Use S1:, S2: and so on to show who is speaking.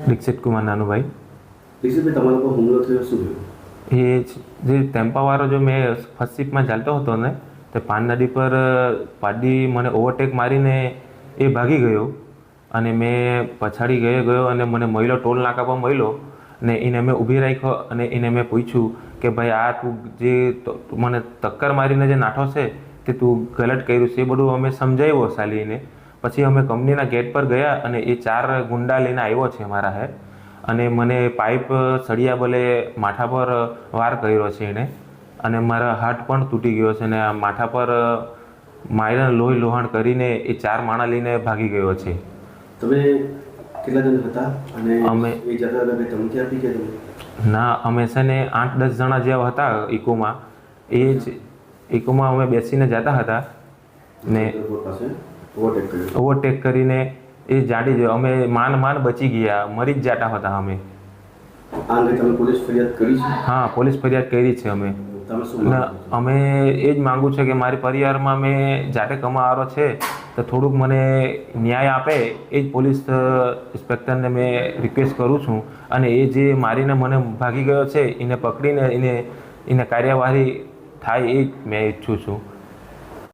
S1: દીક્ષિત કુમાર નાનુભાઈ.
S2: દીક્ષિતભાઈ, તમારા પર હુમલો થયો શું થયું?
S1: જે ટેમ્પાવાળો જો મેં ફર્સ્ટ શિફ્ટમાં ચાલતો હતો ને, તે પાન નદી પર પાડી મને ઓવરટેક મારીને એ ભાગી ગયો અને મેં પછાડી ગયો અને મને મળ્યો, ટોલ નાકા પર મળ્યો ને એને મેં ઊભી રાખ્યો અને એને મેં પૂછ્યું કે ભાઈ આ તું જે મને ટક્કર મારીને જે નાઠો છે તે તું ગલત કર્યું છે, એ બધું અમે સમજાવ્યો સાલીને. પછી અમે કંપનીના ગેટ પર ગયા અને એ 4 ગુંડા લઈને આવ્યો છે મારા હે અને મને પાઇપ સળિયા બલે માથા પર વાર કર્યો છે એણે અને મારા હાથ પણ તૂટી ગયો છે અને આ માથા પર મારીને લોહી લોહાણ કરીને એ 4 માણા લઈને ભાગી ગયો છે.
S2: તમે કેટલા જણ હતા અને
S1: અમે
S2: એ જતા હતા ધમકી આપી કે તમે?
S1: ના, અમે છે ને 8-10 જણા જેવા હતા ઇકોમાં. એ જ ઇકોમાં અમે બેસીને જતા હતા ને ઓવરટેક કરીને એ જાડી ગયો. અમે માન બચી ગયા, મરી જ જતા હતા અમે.
S2: આ અંગે તમે પોલીસ ફરિયાદ કરી છે?
S1: હા, પોલીસ ફરિયાદ કરી છે અમે.
S2: તમે શું
S1: અમે એ જ માગું છે કે મારી પરિવારમાં મેં જાતે કમાવાળો છે તો થોડુંક મને ન્યાય આપે, એ જ પોલીસ ઇન્સ્પેક્ટરને મેં રિક્વેસ્ટ કરું છું. અને એ જે મારીને મને ભાગી ગયો છે એને પકડીને એને કાર્યવાહી થાય એ જ મેં ઈચ્છું છું.